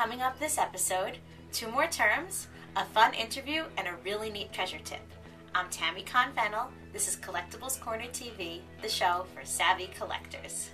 Coming up this episode, 2 more terms, a fun interview, and a really neat treasure tip. I'm Tammy Convenal. This is Collectibles Corner TV, the show for savvy collectors.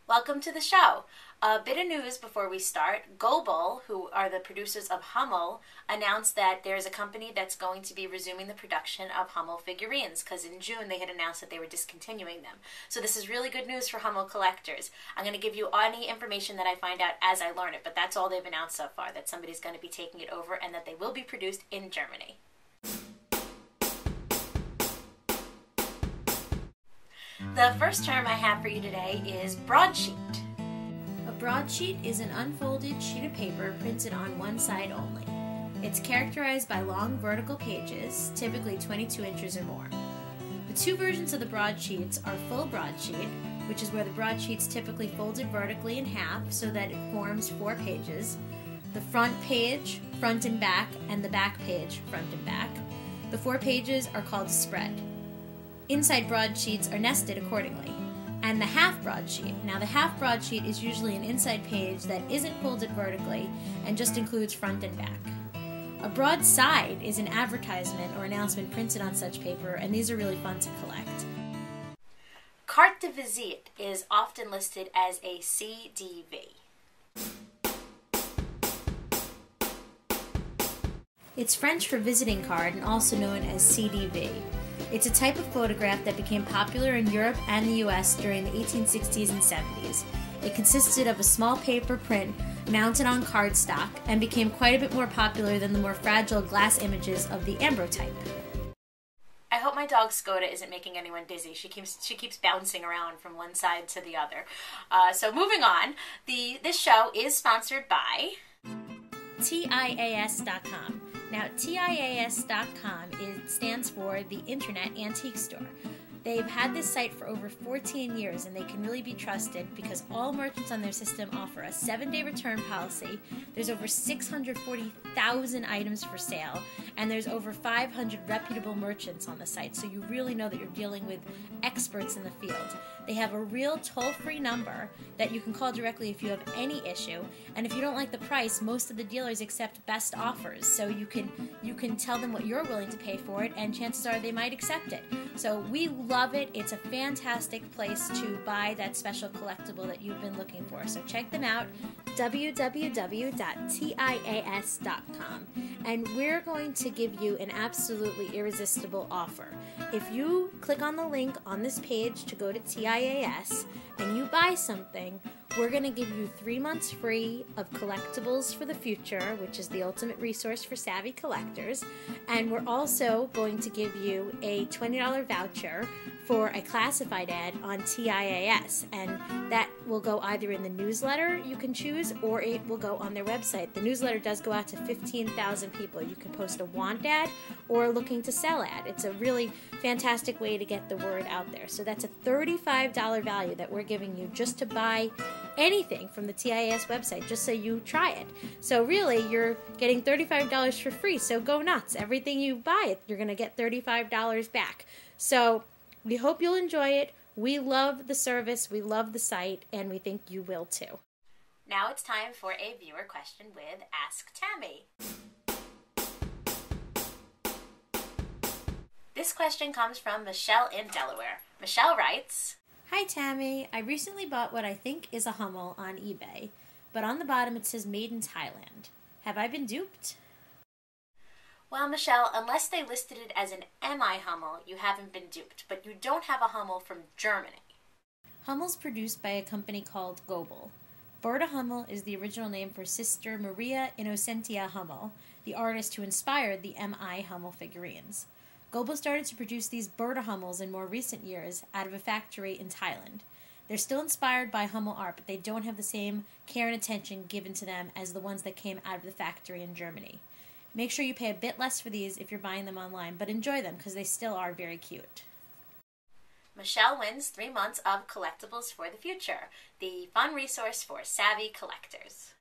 Welcome to the show. A bit of news before we start. Goebel, who are the producers of Hummel, announced that there's a company that's going to be resuming the production of Hummel figurines, because in June they had announced that they were discontinuing them. So this is really good news for Hummel collectors. I'm going to give you any information that I find out as I learn it, but that's all they've announced so far, that somebody's going to be taking it over and that they will be produced in Germany. The first term I have for you today is broadsheet. A broadsheet is an unfolded sheet of paper printed on one side only. It's characterized by long vertical pages, typically 22 inches or more. The 2 versions of the broadsheets are full broadsheet, which is where the broadsheet's typically folded vertically in half so that it forms 4 pages. The front page, front and back, and the back page, front and back. The 4 pages are called a spread. Inside broadsheets are nested accordingly. And the half broadsheet. Now the half broadsheet is usually an inside page that isn't folded vertically and just includes front and back. A broadside is an advertisement or announcement printed on such paper, and these are really fun to collect. Carte de visite is often listed as a CDV. It's French for visiting card and also known as CDV. It's a type of photograph that became popular in Europe and the US during the 1860s and 70s. It consisted of a small paper print mounted on cardstock and became quite a bit more popular than the more fragile glass images of the ambrotype. I hope my dog Skoda isn't making anyone dizzy. She keeps bouncing around from one side to the other. So moving on, this show is sponsored by TIAS.com. Now, TIAS.com stands for the Internet Antique Store. They've had this site for over 14 years, and they can really be trusted because all merchants on their system offer a 7-day return policy. There's over 640,000 items for sale, and there's over 500 reputable merchants on the site, so you really know that you're dealing with experts in the field. They have a real toll-free number that you can call directly if you have any issue, and if you don't like the price, most of the dealers accept best offers, so you can tell them what you're willing to pay for it, and chances are they might accept it. So we love it. It's a fantastic place to buy that special collectible that you've been looking for. So check them out, www.tias.com. And we're going to give you an absolutely irresistible offer. If you click on the link on this page to go to TIAS and you buy something, we're going to give you 3 months free of Collectibles for the Future, which is the ultimate resource for savvy collectors. And we're also going to give you a $20 voucher for a classified ad on TIAS. And that will go either in the newsletter you can choose, or it will go on their website. The newsletter does go out to 15,000 people. You can post a want ad or a looking to sell ad. It's a really fantastic way to get the word out there. So that's a $35 value that we're giving you just to buy anything from the TIAS website, just so you try it. So really, you're getting $35 for free, so go nuts. Everything you buy, you're going to get $35 back. So we hope you'll enjoy it. We love the service, we love the site, and we think you will too. Now it's time for a viewer question with Ask Tammy. This question comes from Michelle in Delaware. Michelle writes, Hi Tammy, I recently bought what I think is a Hummel on eBay, but on the bottom it says made in Thailand. Have I been duped? Well, Michelle, unless they listed it as an MI Hummel, you haven't been duped, but you don't have a Hummel from Germany. Hummel's produced by a company called Goebel. Berta Hummel is the original name for Sister Maria Innocentia Hummel, the artist who inspired the MI Hummel figurines. Goebel started to produce these Berta Hummels in more recent years out of a factory in Thailand. They're still inspired by Hummel art, but they don't have the same care and attention given to them as the ones that came out of the factory in Germany. Make sure you pay a bit less for these if you're buying them online, but enjoy them because they still are very cute. Michelle wins 3 months of Collectibles for the Future, the fun resource for savvy collectors.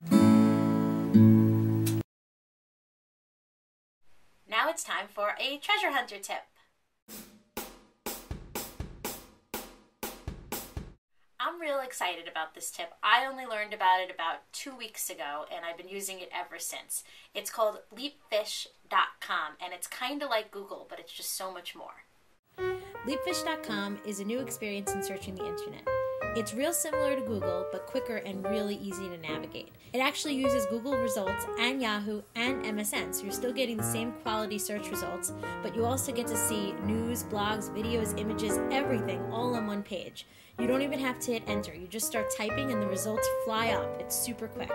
now it's time for a treasure hunter tip. I'm real excited about this tip. I only learned about it about 2 weeks ago, and I've been using it ever since. It's called leapfish.com, and it's kind of like Google, but it's just so much more. Leapfish.com is a new experience in searching the internet. It's real similar to Google, but quicker and really easy to navigate. It actually uses Google results and Yahoo and MSN, so you're still getting the same quality search results, but you also get to see news, blogs, videos, images, everything all on one page. You don't even have to hit enter. You just start typing and the results fly up. It's super quick.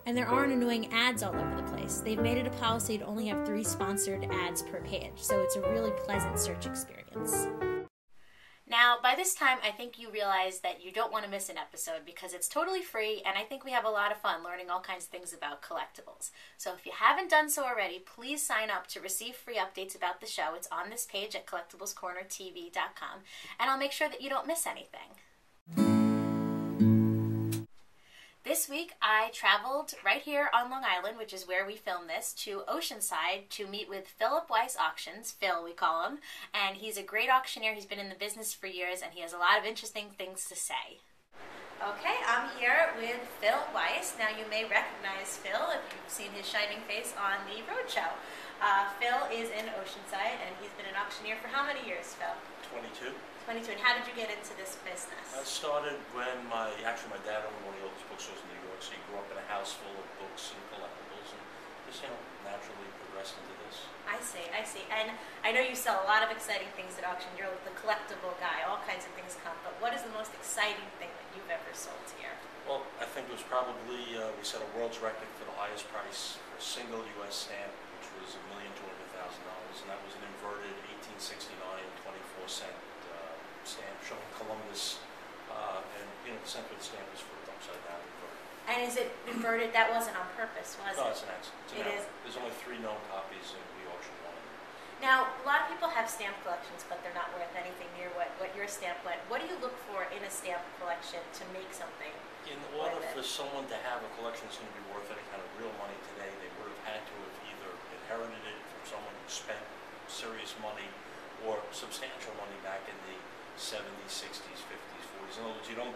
And there aren't annoying ads all over the place. They've made it a policy to only have 3 sponsored ads per page, so it's a really pleasant search experience. Now, by this time, I think you realize that you don't want to miss an episode because it's totally free, and I think we have a lot of fun learning all kinds of things about collectibles. So if you haven't done so already, please sign up to receive free updates about the show. It's on this page at CollectiblesCornerTV.com, and I'll make sure that you don't miss anything. This week, I traveled right here on Long Island, which is where we filmed this, to Oceanside to meet with Philip Weiss Auctions, Phil we call him, and he's a great auctioneer. He's been in the business for years, and he has a lot of interesting things to say. Okay, I'm here with Phil Weiss. Now, you may recognize Phil if you've seen his shining face on the roadshow. Phil is in Oceanside, and he's been an auctioneer for how many years, Phil? 22. 22. And how did you get into this business? I started when my dad owned one of the oldest bookstores in New York, so he grew up in a house full of books and collectibles, and just, naturally progressed into this. I see. And I know you sell a lot of exciting things at auction. You're the collectible guy. All kinds of things come. But what is the most exciting thing that you've ever sold here? Well, I think it was probably, we set a world's record for the highest price for a single U.S. stamp, which was $1,200,000, and that was an inverted 1869 24-cent stamp showing Columbus, and the center of the stamp is flipped upside down inverted. And is it inverted? That wasn't on purpose, was it? No, it's an accident. It is. There's only 3 known copies, and we auctioned one. Now, a lot of people have stamp collections, but they're not worth anything near what your stamp went. What do you look for in a stamp collection to make something? In order for someone to have a collection that's going to be worth any kind of real money today, they would have had to have either inherited it from someone who spent serious money or substantial money back in the 70s, 60s, 50s, 40s. In other words, you don't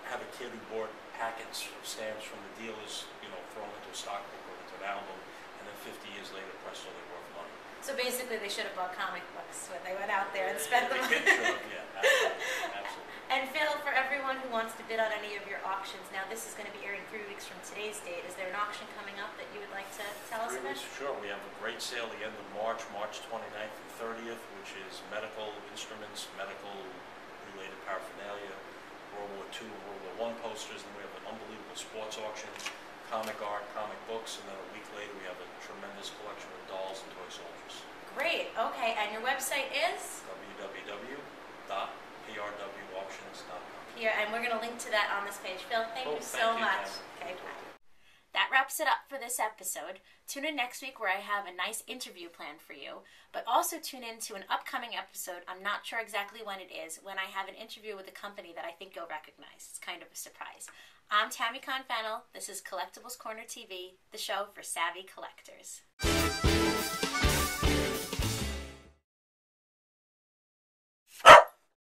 have a kid who bought packets of stamps from the dealers, throw them into a stockbook or into an album, and then 50 years later, presto, they're worth money. So basically, they should have bought comic books when they went out there and spent them. The kids should have, yeah, absolutely. And Phil, for everyone who wants to bid on any of your auctions, now this is going to be airing 3 weeks from today's date. Is there an auction coming up that you would like to tell us about? Sure. We have a great sale at the end of March 29th and 30th, which is medical instruments, medical-related paraphernalia, World War II and World War I posters, and we have an unbelievable sports auction, comic art, comic books, and then a week later we have a tremendous collection of dolls and toy soldiers. Great. Okay, and your website is? www.prwauctions.com. Here, and we're going to link to that on this page. Phil, thank you so much. Okay, bye. That wraps it up for this episode. Tune in next week where I have a nice interview planned for you, but also tune in to an upcoming episode. I'm not sure exactly when it is, when I have an interview with a company that I think you'll recognize. It's kind of a surprise. I'm Tammy Confanel. This is Collectibles Corner TV, the show for savvy collectors.